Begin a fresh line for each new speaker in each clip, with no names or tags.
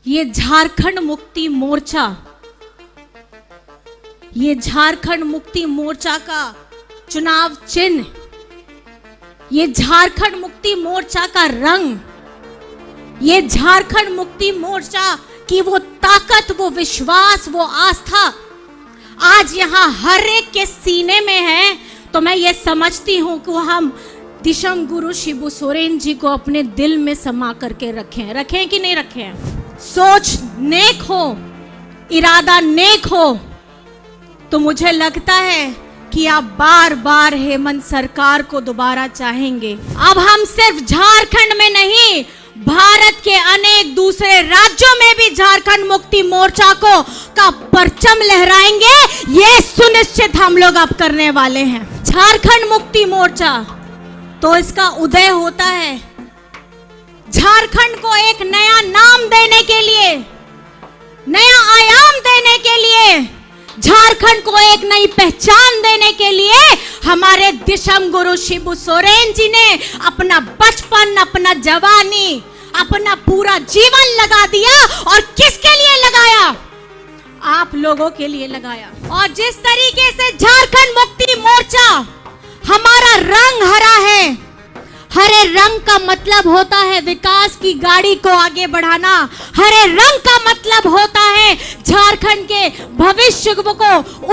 ये झारखंड मुक्ति मोर्चा, ये झारखंड मुक्ति मोर्चा का चुनाव चिन्ह, ये झारखंड मुक्ति मोर्चा का रंग, ये झारखंड मुक्ति मोर्चा की वो ताकत, वो विश्वास, वो आस्था आज यहाँ हर एक के सीने में है। तो मैं ये समझती हूँ कि हम दिशम गुरु शिबू सोरेन जी को अपने दिल में समा करके रखें कि नहीं रखें। सोच नेक हो, इरादा नेक हो, तो मुझे लगता है कि आप बार बार हेमंत सरकार को दोबारा चाहेंगे। अब हम सिर्फ झारखंड में नहीं, भारत के अनेक दूसरे राज्यों में भी झारखंड मुक्ति मोर्चा का परचम लहराएंगे। ये सुनिश्चित हम लोग अब करने वाले हैं। झारखंड मुक्ति मोर्चा तो इसका उदय होता है झारखंड को एक नया नाम देने के लिए, नया आयाम देने के लिए, झारखंड को एक नई पहचान देने के लिए हमारे दिशम गुरु शिबू सोरेन जी ने अपना बचपन, अपना जवानी, अपना पूरा जीवन लगा दिया। और किसके लिए लगाया? आप लोगों के लिए लगाया। और जिस तरीके से झारखंड मुक्ति मोर्चा, हमारा रंग हरा है, हरे रंग का मतलब होता है विकास की गाड़ी को आगे बढ़ाना। हरे रंग का मतलब होता है झारखंड के भविष्य को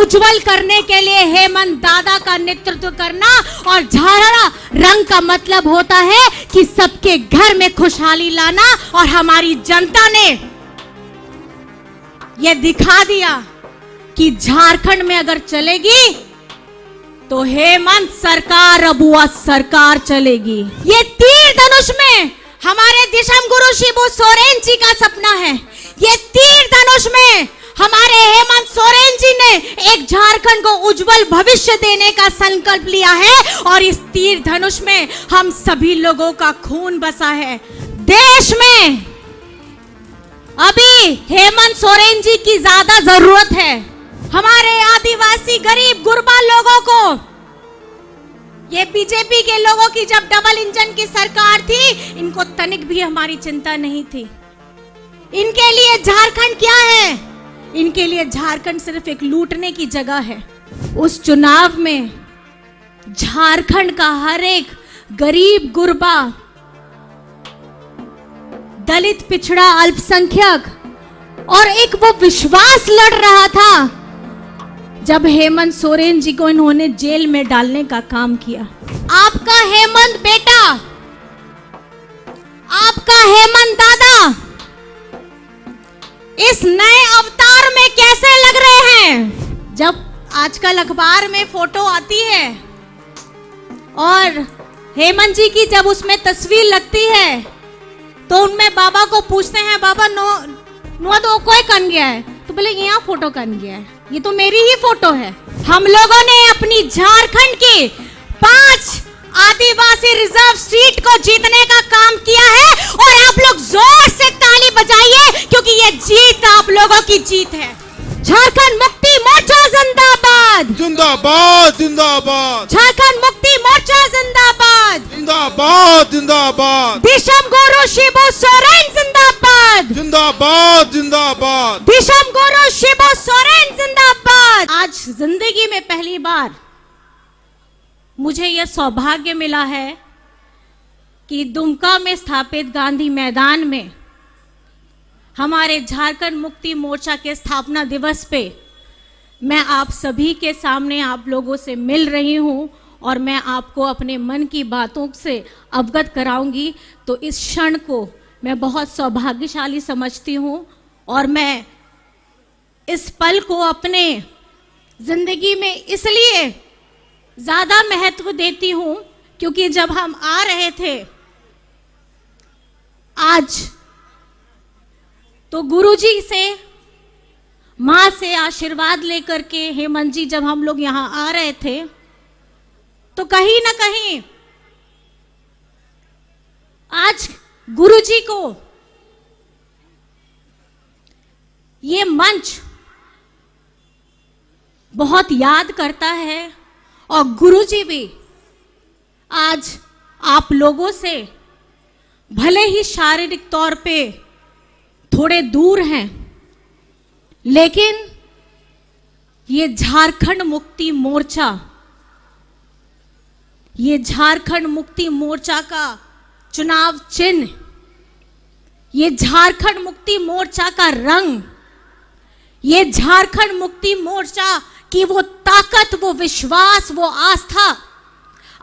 उज्जवल करने के लिए हेमंत दादा का नेतृत्व करना। और हरा रंग का मतलब होता है कि सबके घर में खुशहाली लाना। और हमारी जनता ने यह दिखा दिया कि झारखंड में अगर चलेगी तो हेमंत सरकार, अबुआ सरकार चलेगी। ये तीर धनुष में हमारे दिशम गुरु शिबू सोरेन जी का सपना है। ये तीर धनुष में हमारे हेमंत सोरेन जी ने एक झारखंड को उज्जवल भविष्य देने का संकल्प लिया है। और इस तीर धनुष में हम सभी लोगों का खून बसा है। देश में अभी हेमंत सोरेन जी की ज्यादा जरूरत है। हमारे आदिवासी गरीब गुरबा लोगों को, ये बीजेपी के लोगों की जब डबल इंजन की सरकार थी, इनको तनिक भी हमारी चिंता नहीं थी। इनके लिए झारखंड क्या है? इनके लिए झारखंड सिर्फ एक लूटने की जगह है। उस चुनाव में झारखंड का हर एक गरीब गुरबा, दलित, पिछड़ा, अल्पसंख्यक और एक वो विश्वास लड़ रहा था जब हेमंत सोरेन जी को इन्होंने जेल में डालने का काम किया। आपका हेमंत बेटा, आपका हेमंत दादा इस नए अवतार में कैसे लग रहे हैं? जब आजकल अखबार में फोटो आती है और हेमंत जी की जब उसमें तस्वीर लगती है तो उनमें बाबा को पूछते हैं, बाबा नो तो कोई कन गया है? तो बोले यहाँ फोटो कन गया है, ये तो मेरी ही फोटो है। हम लोगों ने अपनी झारखंड की 5 आदिवासी रिजर्व सीट को जीतने का काम किया है। और आप लोग जोर से ताली बजाइए क्योंकि ये जीत आप लोगों की जीत है। झारखंड मुक्ति मोर्चा जिंदाबाद,
जिंदाबाद, जिंदाबाद।
झारखंड मुक्ति मोर्चा जिंदाबाद,
जिंदाबाद, जिंदाबाद।
दिशम गुरु शिबू सोरेन जिंदाबाद,
जिंदाबाद, जिंदाबाद।
दिशम गुरु शिबू सोरेन जिंदाबाद। आज जिंदगी में पहली बार मुझे यह सौभाग्य मिला है कि दुमका में स्थापित गांधी मैदान में हमारे झारखंड मुक्ति मोर्चा के स्थापना दिवस पे मैं आप सभी के सामने आप लोगों से मिल रही हूं और मैं आपको अपने मन की बातों से अवगत कराऊंगी। तो इस क्षण को मैं बहुत सौभाग्यशाली समझती हूं और मैं इस पल को अपने जिंदगी में इसलिए ज्यादा महत्व देती हूं क्योंकि जब हम आ रहे थे आज तो गुरुजी से, माँ से आशीर्वाद लेकर के हेमंत जी जब हम लोग यहाँ आ रहे थे तो कहीं ना कहीं आज गुरुजी को ये मंच बहुत याद करता है। और गुरुजी भी आज आप लोगों से भले ही शारीरिक तौर पे थोड़े दूर हैं, लेकिन ये झारखंड मुक्ति मोर्चा, ये झारखंड मुक्ति मोर्चा का चुनाव चिन्ह, ये झारखंड मुक्ति मोर्चा का रंग, ये झारखंड मुक्ति मोर्चा की वो ताकत, वो विश्वास, वो आस्था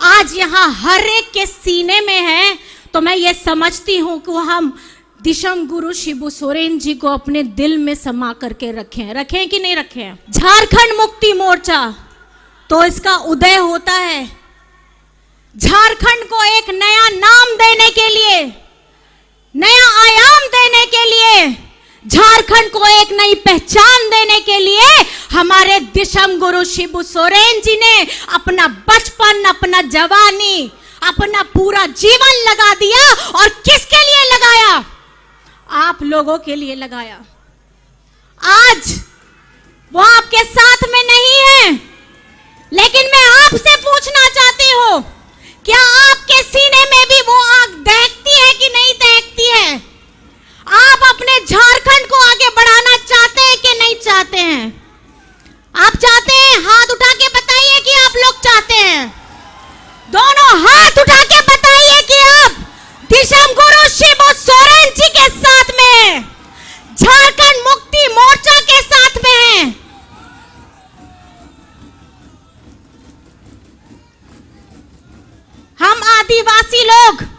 आज यहां हर एक के सीने में है। तो मैं ये समझती हूं कि हम दिशम गुरु शिबू सोरेन जी को अपने दिल में समा करके रखें कि नहीं रखें। झारखंड मुक्ति मोर्चा तो इसका उदय होता है झारखंड को एक नया नाम देने के लिए, नया आयाम देने के लिए, झारखंड को एक नई पहचान देने के लिए हमारे दिशम गुरु शिबू सोरेन जी ने अपना बचपन, अपना जवानी, अपना पूरा जीवन लगा दिया। और किसके लिए लगाया? आप लोगों के लिए लगाया। आज वो आपके साथ में नहीं है, लेकिन मैं आपसे पूछना चाहती हूं, क्या आपके सीने में भी वो आग दहकती है कि नहीं दहकती है? आप अपने झारखंड को आगे बढ़ाना चाहते हैं कि नहीं चाहते हैं? आप चाहते हैं? हाथ उठा के बताइए कि आप लोग चाहते हैं। दोनों हाथ उठा के बताइए कि आप दिशम गुरु शिबू सोरेन जी के साथ में हैं, झारखंड मुक्ति मोर्चा के साथ में हैं। हम आदिवासी लोग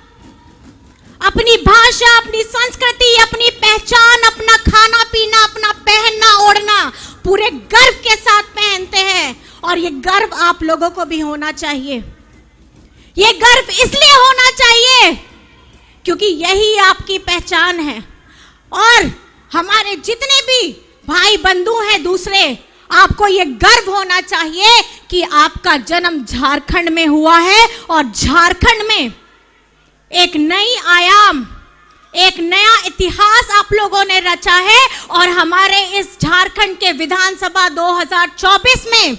अपनी भाषा, अपनी संस्कृति, अपनी पहचान, अपना खाना पीना, अपना पहनना ओढ़ना पूरे गर्व के साथ पहनते हैं। और ये गर्व आप लोगों को भी होना चाहिए। ये गर्व इसलिए होना चाहिए क्योंकि यही आपकी पहचान है। और हमारे जितने भी भाई बंधु हैं दूसरे, आपको ये गर्व होना चाहिए कि आपका जन्म झारखंड में हुआ है और झारखंड में एक नई आयाम, एक नया इतिहास आप लोगों ने रचा है। और हमारे इस झारखंड के विधानसभा 2024 में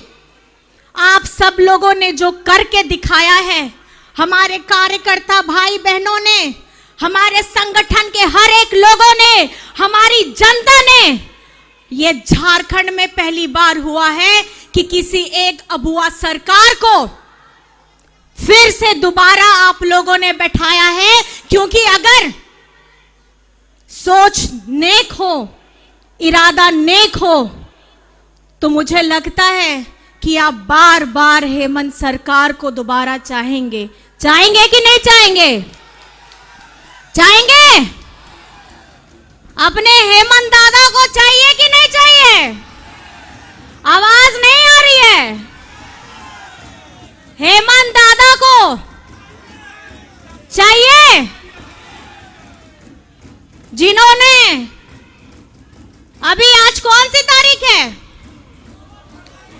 आप सब लोगों ने जो करके दिखाया है, हमारे कार्यकर्ता भाई बहनों ने, हमारे संगठन के हर एक लोगों ने, हमारी जनता ने, ये झारखंड में पहली बार हुआ है कि किसी एक अबुआ सरकार को फिर से दोबारा आप लोगों ने बैठाया है। क्योंकि अगर सोच नेक हो, इरादा नेक हो, तो मुझे लगता है कि आप बार बार हेमंत सरकार को दोबारा चाहेंगे। चाहेंगे कि नहीं चाहेंगे? चाहेंगे? अपने हेमंत दादा को चाहिए कि नहीं चाहिए? आवाज नहीं आ रही है। हेमंत दादा को चाहिए, जिन्होंने अभी, आज कौन सी तारीख है?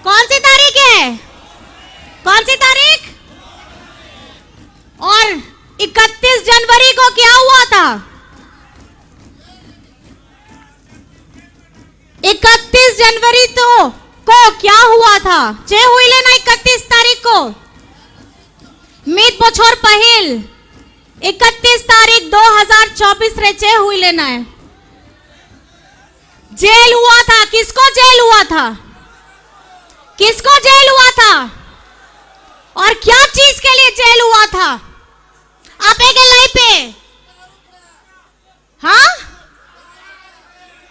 कौन सी तारीख है? कौन सी तारीख? और 31 जनवरी को क्या हुआ था? 31 जनवरी को क्या हुआ था? चे हुई लेना 31 तारीख को मीत बछोर पहिल 31 तारीख 2024 रे चे हुई लेना है। जेल हुआ था। किसको जेल हुआ था? किसको जेल हुआ था? और क्या चीज के लिए जेल हुआ था? आपे के लाई पे, हाँ,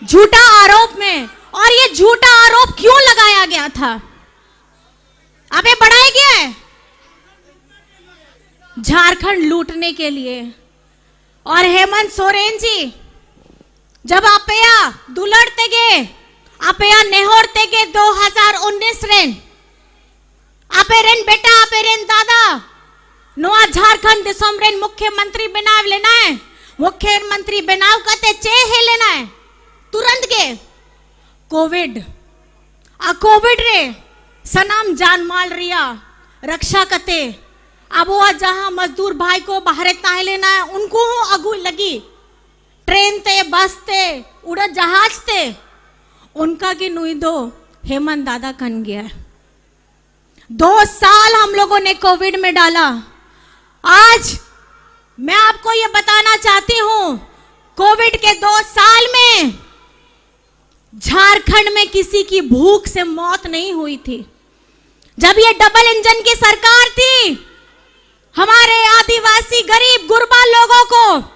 झूठा आरोप में। और ये झूठा आरोप क्यों लगाया गया था? आपे बढ़ाया गया है झारखंड लूटने के लिए। और हेमंत सोरेन जी जब आपया दुलड़ते गए, आपया नेहोरते गए 2019 रेन, आपे रेन बेटा, आपे रेन दादा नोआ झारखंड दिसम रेन मुख्यमंत्री बनाव लेना है। मुख्यमंत्री बनाव कते चे है लेना है तुरंत के। कोविड रे सनाम जान माल रिया रक्षा कते। अब वो जहां मजदूर भाई को बाहर ताहे लेना है, उनको अगू लगी ट्रेन ते, बस ते, उड़ा जहाज ते, उनका की नुई दो हेमंत दादा कन गया। 2 साल हम लोगों ने कोविड में डाला। आज मैं आपको ये बताना चाहती हूं कोविड के 2 साल में झारखंड में किसी की भूख से मौत नहीं हुई थी। जब ये डबल इंजन की सरकार थी, हमारे आदिवासी गरीब गुरबा लोगों को,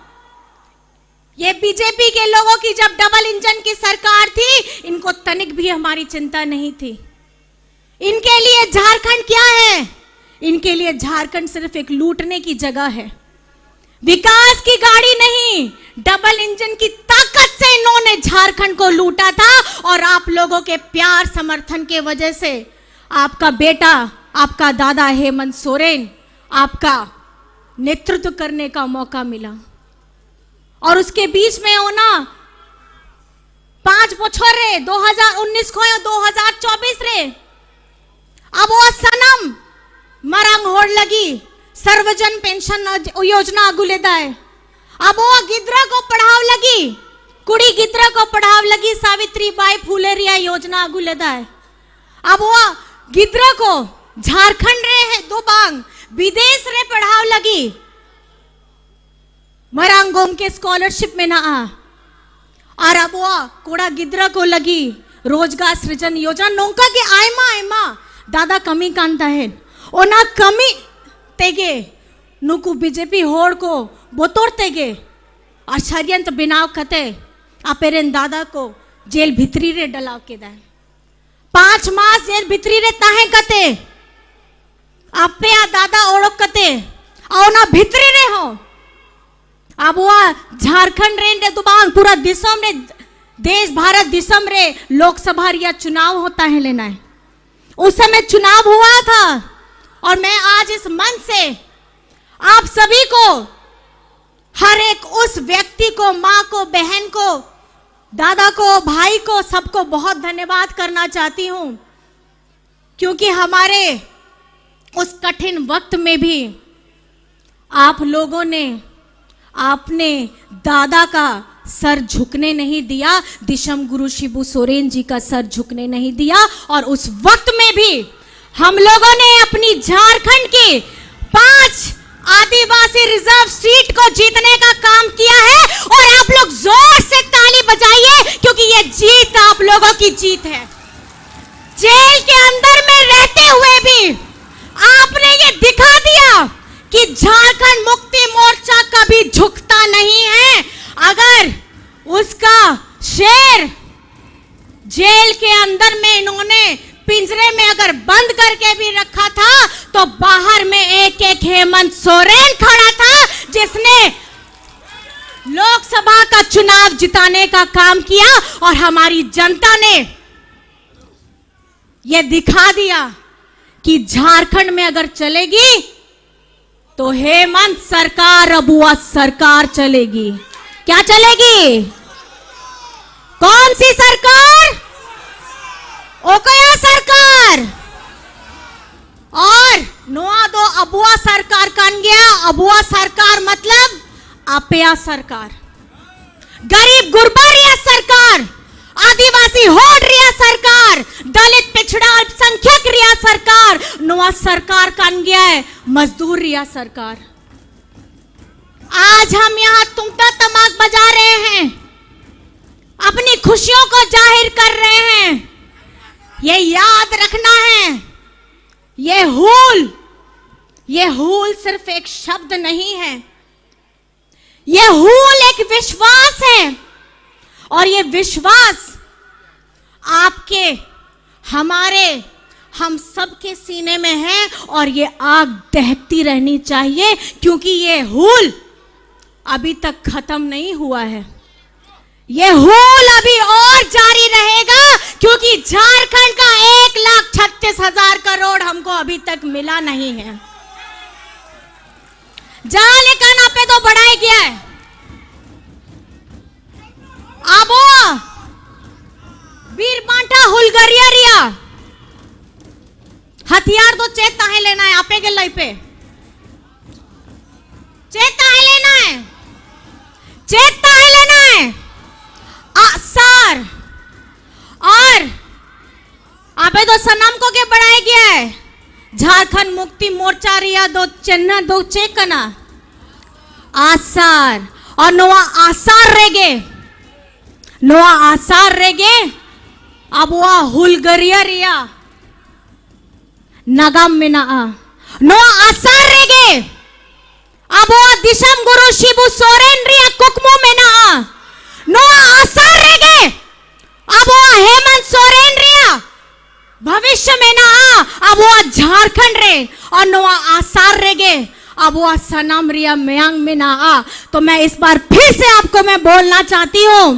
ये बीजेपी के लोगों की जब डबल इंजन की सरकार थी, इनको तनिक भी हमारी चिंता नहीं थी। इनके लिए झारखंड क्या है? इनके लिए झारखंड सिर्फ एक लूटने की जगह है, विकास की गाड़ी नहीं। डबल इंजन की ताकत से इन्होंने झारखंड को लूटा था और आप लोगों के प्यार समर्थन के वजह से आपका बेटा, आपका दादा हेमंत सोरेन, आपका नेतृत्व करने का मौका मिला। और उसके बीच में होना 5 बछर रे 2019 को 2024 रे अब वो सनम मरंग होड़ लगी सर्वजन पेंशन योजना अगुले दाए। अब वो गिद्रा को पढ़ाव लगी, कुड़ी गिद्रा को पढ़ाव लगी सावित्री बाई फूले रिया योजना अगुले दाए। अब वो गिद्रा को झारखंड रे है दो बांग विदेश रे पढ़ाव लगी मरांगोम के स्कॉलरशिप में ना आ। और अब वो कोड़ा गिद्रा को लगी रोजगार सृजन योजना नौका के आयमा दादा कमी कांता है ओना कमी तेगे नुकु बीजेपी होड़ को बोतोर तेगे और षड्यंत्र बिनाव कते आपेरेन दादा को जेल भितरी रे डलाव के दाए 5 मास जेल भितरी रे ताहे कते आपे आ दादा ओड़क कते औना भितरी रे हो। अब वो झारखंड रे दुबांग पूरा दिसम रे देश भारत दिसम रे लोकसभा रिया चुनाव होता है लेना है। उस समय चुनाव हुआ था और मैं आज इस मंच से आप सभी को, हर एक उस व्यक्ति को, माँ को, बहन को, दादा को, भाई को, सबको बहुत धन्यवाद करना चाहती हूं, क्योंकि हमारे उस कठिन वक्त में भी आप लोगों ने आपने दादा का सर झुकने नहीं दिया, दिशम गुरु शिबू सोरेन जी का सर झुकने नहीं दिया। और उस वक्त में भी हम लोगों ने अपनी झारखंड की 5 आदिवासी रिजर्व सीट को जीतने का काम किया है। और आप लोग जोर से ताली बजाइए क्योंकि ये जीत आप लोगों की जीत है। जेल के अंदर में रहते हुए भी आपने ये दिखा दिया कि झारखंड मुक्ति मोर्चा कभी झुकता नहीं है। अगर उसका शेर जेल के अंदर में इन्होंने पिंजरे में अगर बंद करके भी रखा था तो बाहर में एक हेमंत सोरेन खड़ा था जिसने लोकसभा का चुनाव जिताने का काम किया। और हमारी जनता ने यह दिखा दिया कि झारखंड में अगर चलेगी तो हेमंत सरकार, अबुआ सरकार चलेगी। क्या चलेगी? कौन सी सरकार? ओकया सरकार। और नोआ दो अबुआ सरकार कान गया। अबुआ सरकार मतलब आपेया सरकार, गरीब गुरबा रिया सरकार, आदिवासी होड़ रिया सरकार, दलित पिछड़ा अल्पसंख्यक रिया सरकार, नोआ सरकार कान गया है मजदूर रिया सरकार। आज हम यहाँ तुंगता तमाक बजा रहे हैं, अपनी खुशियों को जाहिर कर रहे हैं। ये याद रखना है, ये हूल सिर्फ एक शब्द नहीं है, ये हूल एक विश्वास है। और ये विश्वास आपके, हमारे, हम सबके सीने में है और ये आग दहकती रहनी चाहिए क्योंकि ये हूल अभी तक खत्म नहीं हुआ है। ये हूल अभी और जारी रहेगा क्योंकि झारखंड का 1,36,000 करोड़ हमको अभी तक मिला नहीं है। जहां लेकाना पे तो बढ़ाई गया है। आबो वीर बांटा हुलगरिया रिया हथियार तो चेता है लेना है। आपे के लाई पे चेता है लेना है, चेता है लेना है आसार। और आपे तो सनम को के बढ़ाया गया है। झारखंड मुक्ति मोर्चा रिया दो चिन्ह दो चेक करना आसार। और नोआ आसार रेगे, नोआ आसार रेगे अब वह हुलगरिया रिया नगम मिना नोआ आसार रेगे अब वह दिशम गुरु शिबु सोरेन रिया कुकमो मिना नोआ आसार रेगे अब वह हेमंत सोरेन रिया भविष्य में ना अब वह झारखंड रे और नोआ आसार रेगे अब वह सनम रिया मयांग में ना तो मैं इस बार फिर से आपको मैं बोलना चाहती हूं,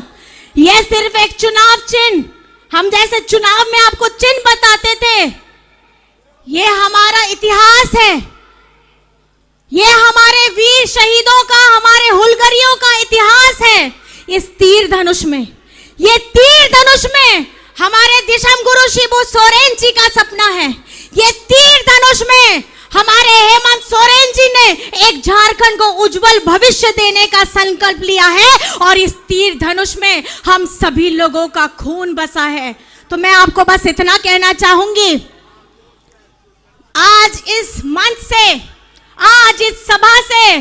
यह सिर्फ एक चुनाव चिन्ह, हम जैसे चुनाव में आपको चिन्ह बताते थे, यह हमारा इतिहास है, यह हमारे वीर शहीदों का, हमारे हुलगरियों का इतिहास है। इस तीर धनुष में, ये तीर धनुष में हमारे दिशम गुरु शिबू सोरेन जी का सपना है। ये तीर धनुष में हमारे हेमंत सोरेन जी ने एक झारखंड को उज्जवल भविष्य देने का संकल्प लिया है और इस तीर धनुष में हम सभी लोगों का खून बसा है। तो मैं आपको बस इतना कहना चाहूंगी, आज इस मंच से, आज इस सभा से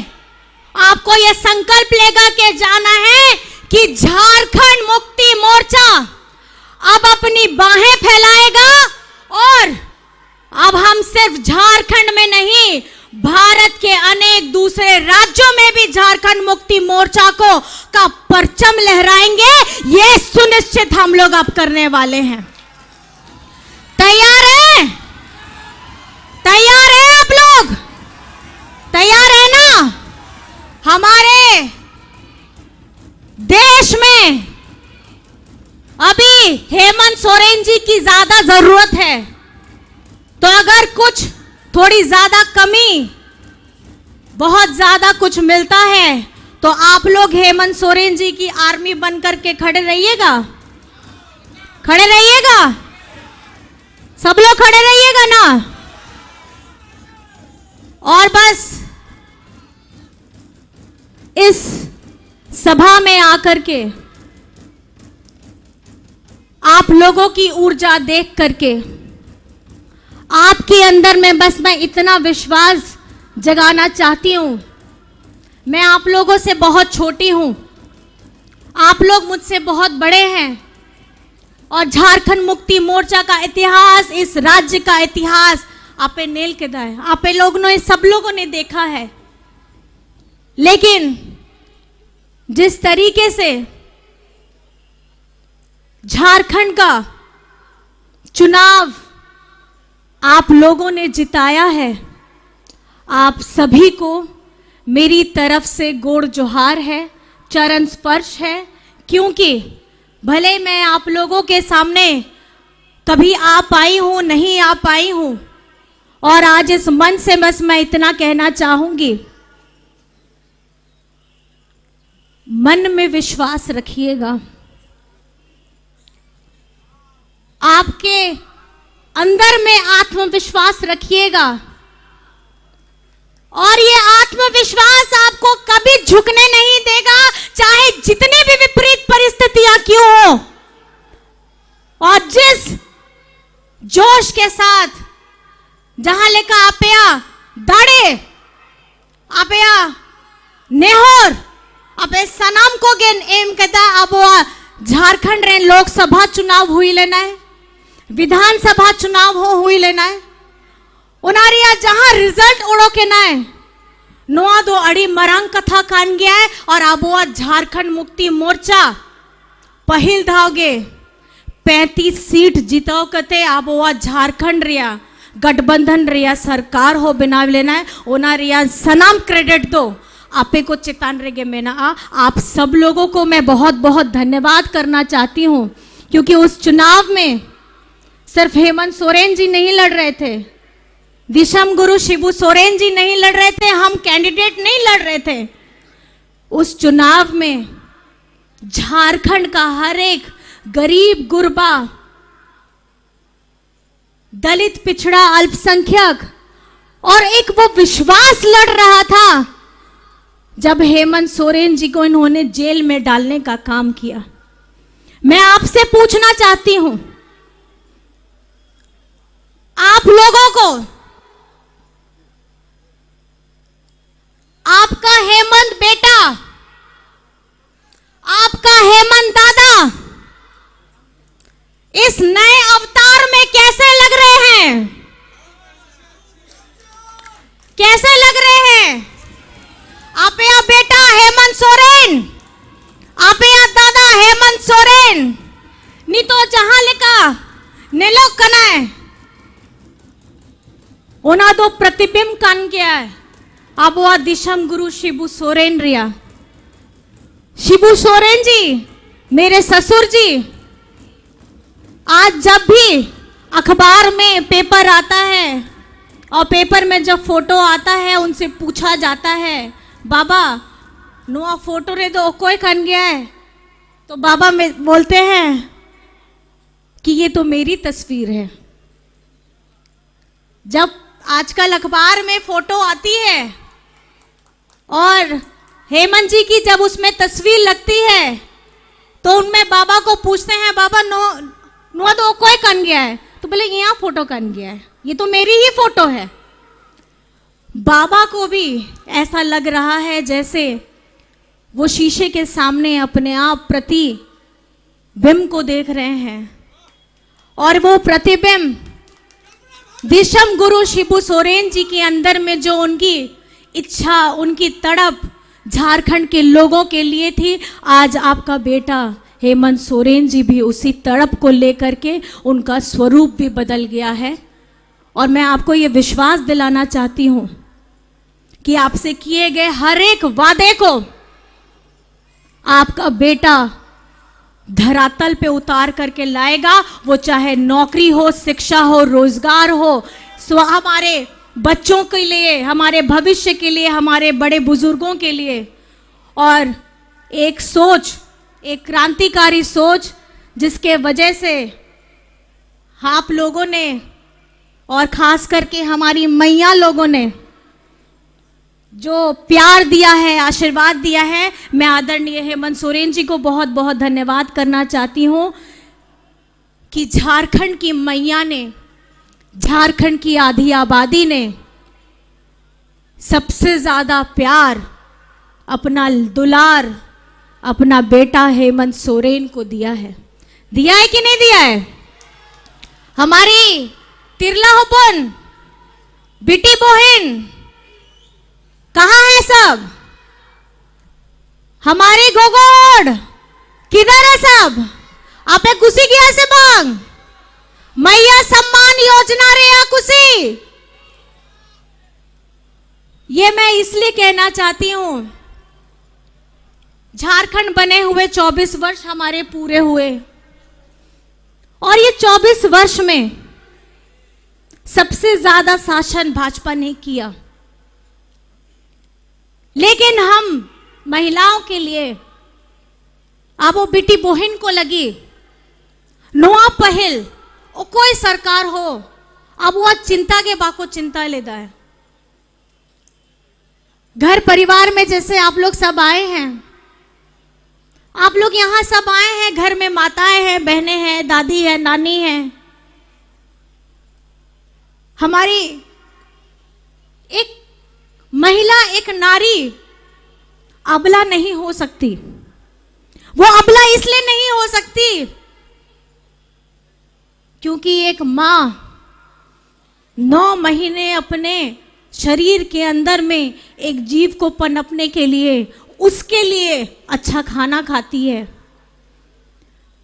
आपको यह संकल्प लेकर के जाना है कि झारखंड मुक्ति मोर्चा अब अपनी बाहें फैलाएगा और अब हम सिर्फ झारखंड में नहीं, भारत के अनेक दूसरे राज्यों में भी झारखंड मुक्ति मोर्चा को का परचम लहराएंगे। ये सुनिश्चित हम लोग अब करने वाले हैं। तैयार है? तैयार है आप लोग? तैयार है ना? हमारे देश में अभी हेमंत सोरेन जी की ज्यादा जरूरत है, तो अगर कुछ थोड़ी ज्यादा कमी, बहुत ज्यादा कुछ मिलता है तो आप लोग हेमंत सोरेन जी की आर्मी बनकर के खड़े रहिएगा, खड़े रहिएगा, सब लोग खड़े रहिएगा ना। और बस इस सभा में आकर के आप लोगों की ऊर्जा देख करके आपके अंदर में बस मैं इतना विश्वास जगाना चाहती हूं, मैं आप लोगों से बहुत छोटी हूं, आप लोग मुझसे बहुत बड़े हैं और झारखंड मुक्ति मोर्चा का इतिहास, इस राज्य का इतिहास आपे नेल के दाए, आपे लोग ने, सब लोगों ने देखा है। लेकिन जिस तरीके से झारखंड का चुनाव आप लोगों ने जिताया है, आप सभी को मेरी तरफ से गोड़ जोहार है, चरण स्पर्श है, क्योंकि भले मैं आप लोगों के सामने कभी आ पाई हूं, नहीं आ पाई हूं, और आज इस मंच से बस मैं इतना कहना चाहूंगी, मन में विश्वास रखिएगा, आपके अंदर में आत्मविश्वास रखिएगा और ये आत्मविश्वास आपको कभी झुकने नहीं देगा, चाहे जितने भी विपरीत परिस्थितियां क्यों हो। और जिस जोश के साथ जहां लेकर आपया दाड़े, आपया नेहोर, आपे सनम को गेन एम कहता अब झारखंड रे लोकसभा चुनाव हुई लेना है, विधानसभा चुनाव हुई लेना है, उनारिया जहां रिजल्ट उड़ो के ना है, नोआ दो अड़ी मरंग कथा कान गया है और अब वो झारखंड मुक्ति मोर्चा पहिल धावगे 35 सीट जीतो कते अब वो झारखंड रिया गठबंधन रिया सरकार हो बिना लेना है, उनारिया सनम क्रेडिट दो आपे को चितान रेगे में ना। आप सब लोगों को मैं बहुत बहुत धन्यवाद करना चाहती हूं, क्योंकि उस चुनाव में सिर्फ हेमंत सोरेन जी नहीं लड़ रहे थे, दिशम गुरु शिबू सोरेन जी नहीं लड़ रहे थे, हम कैंडिडेट नहीं लड़ रहे थे। उस चुनाव में झारखंड का हर एक गरीब गुरबा, दलित, पिछड़ा, अल्पसंख्यक और एक वो विश्वास लड़ रहा था जब हेमंत सोरेन जी को इन्होंने जेल में डालने का काम किया। मैं आपसे पूछना चाहती हूं, आप लोगों को आपका हेमंत बेटा आपका हेमंत दादा इस नए अवतार में कैसे लग रहे हैं? कैसे लग रहे हैं? आपया बेटा हेमंत सोरेन, आपया दादा हेमंत सोरेन नी तो जहां लिखा नेलो कनाए ओना दो प्रतिबिंब कन गया है। अब वह दिशम गुरु शिबू सोरेन रिया। शिबू सोरेन जी, मेरे ससुर जी, आज जब भी अखबार में पेपर आता है और पेपर में जब फोटो आता है उनसे पूछा जाता है, बाबा नुआ फोटो रे तो कोई कन गया है, तो बाबा में बोलते हैं कि ये तो मेरी तस्वीर है। जब आजकल अखबार में फोटो आती है और हेमंत जी की जब उसमें तस्वीर लगती है तो उनमें बाबा को पूछते हैं, बाबा नुआ तो कोई कन गया है, तो बोले यहाँ फोटो कन गया है, ये तो मेरी ही फोटो है। बाबा को भी ऐसा लग रहा है जैसे वो शीशे के सामने अपने आप प्रतिबिंब को देख रहे हैं और वो प्रतिबिंब दिशम गुरु शिबू सोरेन जी के अंदर में जो उनकी इच्छा, उनकी तड़प झारखंड के लोगों के लिए थी, आज आपका बेटा हेमंत सोरेन जी भी उसी तड़प को लेकर के उनका स्वरूप भी बदल गया है। और मैं आपको ये विश्वास दिलाना चाहती हूं कि आपसे किए गए हर एक वादे को आपका बेटा धरातल पे उतार करके लाएगा। वो चाहे नौकरी हो, शिक्षा हो, रोजगार हो, हमारे बच्चों के लिए, हमारे भविष्य के लिए, हमारे बड़े बुजुर्गों के लिए। और एक सोच, एक क्रांतिकारी सोच जिसके वजह से आप लोगों ने और खास करके हमारी मैया लोगों ने जो प्यार दिया है, आशीर्वाद दिया है, मैं आदरणीय हेमंत सोरेन जी को बहुत बहुत धन्यवाद करना चाहती हूँ कि झारखंड की मैया ने, झारखंड की आधी आबादी ने सबसे ज़्यादा प्यार, अपना दुलार अपना बेटा हेमंत सोरेन को दिया है। दिया है कि नहीं दिया है? हमारी तिरला होपन बेटी बहन कहाँ है सब? हमारे गोगोड़ किधर है सब? आपे कुसी गया से बांग मैया सम्मान योजना रे या कुसी? ये मैं इसलिए कहना चाहती हूं, झारखंड बने हुए 24 वर्ष हमारे पूरे हुए और ये 24 वर्ष में सबसे ज्यादा शासन भाजपा ने किया, लेकिन हम महिलाओं के लिए अब वो बेटी बहन को लगी नोआ पहल और कोई सरकार हो, अब वो चिंता के बाको चिंता लेता है। घर परिवार में जैसे आप लोग सब आए हैं, आप लोग यहां सब आए हैं, घर में माताएं हैं, बहनें हैं, दादी है, नानी है। हमारी एक महिला, एक नारी अबला नहीं हो सकती। वो अबला इसलिए नहीं हो सकती क्योंकि एक मां 9 महीने अपने शरीर के अंदर में एक जीव को पनपने के लिए, उसके लिए अच्छा खाना खाती है।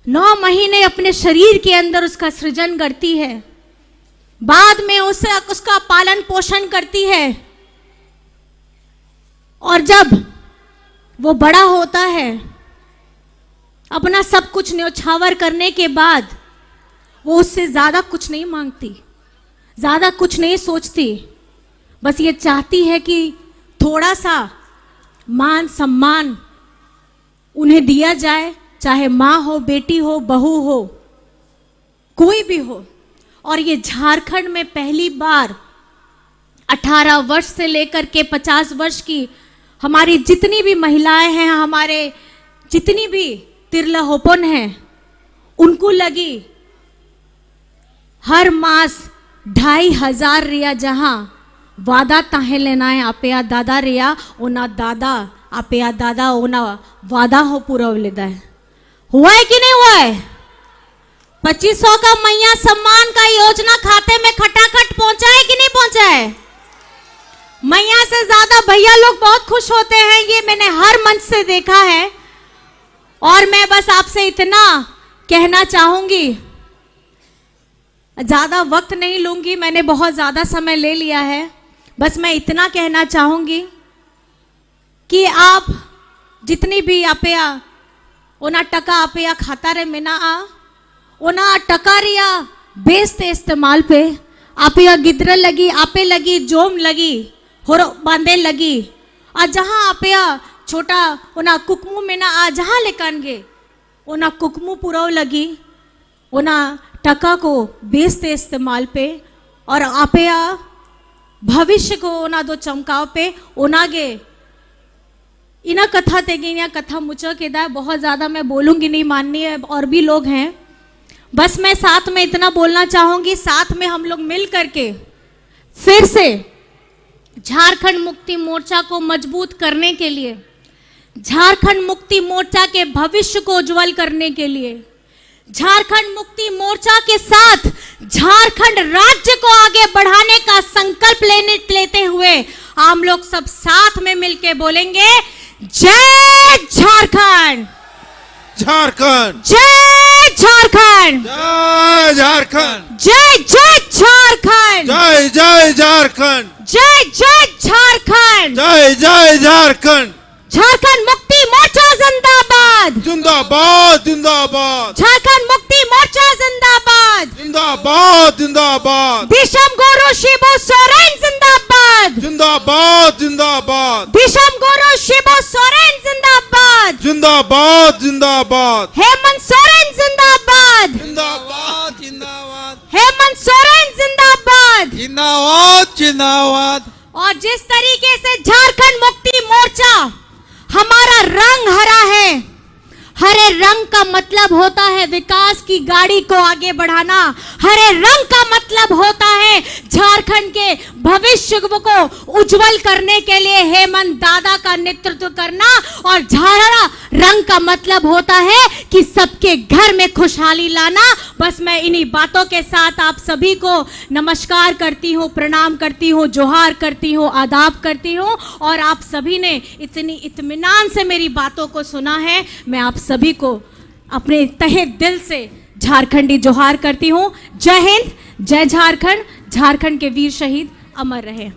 9 महीने अपने शरीर के अंदर उसका सृजन करती है, बाद में उसे उसका पालन पोषण करती है और जब वो बड़ा होता है, अपना सब कुछ न्योछावर करने के बाद वो उससे ज्यादा कुछ नहीं मांगती, ज्यादा कुछ नहीं सोचती, बस ये चाहती है कि थोड़ा सा मान सम्मान उन्हें दिया जाए, चाहे माँ हो, बेटी हो, बहू हो, कोई भी हो। और ये झारखंड में पहली बार 18 वर्ष से लेकर के 50 वर्ष की हमारी जितनी भी महिलाएं हैं, हमारे जितनी भी तिरला होपन हैं, उनको लगी हर मास 2500 रिया, जहां वादा ताहे लेना है आपया दादा रिया ओना दादा आप या दादा ओना वादा हो पुरवलेला आहे. हुआ है कि नहीं हुआ है? 2500 का मैया सम्मान का योजना खाते में खटाखट पहुंचा है कि नहीं पहुंचा है? मैया से ज्यादा भैया लोग बहुत खुश होते हैं, ये मैंने हर मंच से देखा है. और मैं बस आपसे इतना कहना चाहूंगी, ज्यादा वक्त नहीं लूंगी, मैंने बहुत ज्यादा समय ले लिया है. बस मैं इतना कहना चाहूंगी कि आप जितनी भी आपया ओना टका आपया खाता रे में ना आ ओना टका रिया बेचते इस्तेमाल पे आपया गिद्र लगी आपे लगी जोम लगी हो बांधे लगी आ जहां आपया छोटा ओना कुकमू में ना आ जहां लेकन गे ओना कुकमू पुरव लगी ओना टका को बेचते इस्तेमाल पे और आपया भविष्य को ओना दो चमकाव पे ओना गे इना कथा तेगी या कथा मुझे केदा बहुत ज़्यादा मैं बोलूँगी नहीं, माननीय और भी लोग हैं. बस मैं साथ में इतना बोलना चाहूँगी, साथ में हम लोग मिल करके फिर से झारखंड मुक्ति मोर्चा को मजबूत करने के लिए, झारखंड मुक्ति मोर्चा के भविष्य को उज्जवल करने के लिए, झारखंड मुक्ति मोर्चा के साथ झारखंड राज्य को आगे बढ़ाने का संकल्प लेते हुए हम लोग सब साथ में मिलके बोलेंगे, जय झारखंड,
झारखंड,
जय झारखंड,
जय झारखंड,
जय जय झारखंड,
जय जय झारखंड,
जय जय झारखंड,
जय जय झारखंड.
झारखंड मुक्ति मोर्चा जिंदाबाद,
जिंदाबाद जिंदाबाद,
झारखंड मुक्ति मोर्चा जिंदाबाद,
जिंदाबाद जिंदाबाद,
दिशम गुरु शिबू सोरेन जिंदाबाद,
जिंदाबाद जिंदाबाद,
दिशम गुरु शिबू सोरेन जिंदाबाद,
जिंदाबाद जिंदाबाद,
हेमंत सोरेन जिंदाबाद,
जिंदाबाद
जिंदाबाद
हेमंत सोरेन जिंदाबाद.
जिंदाबाद जिंदाबाद.
और जिस तरीके से झारखंड मुक्ति मोर्चा हमारा रंग हरा है, हरे रंग का मतलब होता है विकास की गाड़ी को आगे बढ़ाना, हरे रंग का मतलब होता है झारखंड के भविष्य को उज्जवल करने के लिए हेमंत दादा का नेतृत्व करना, और हरा रंग का मतलब होता है कि सबके घर में खुशहाली लाना. बस मैं इन्हीं बातों के साथ आप सभी को नमस्कार करती हूँ, प्रणाम करती हूँ, जोहार करती हूँ, आदाब करती हूँ. और आप सभी ने इतनी इत्मीनान से मेरी बातों को सुना है, मैं आप सभी को अपने तहे दिल से झारखंडी जोहार करती हूँ. जय हिंद, जय झारखंड. झारखंड के वीर शहीद अमर रहे.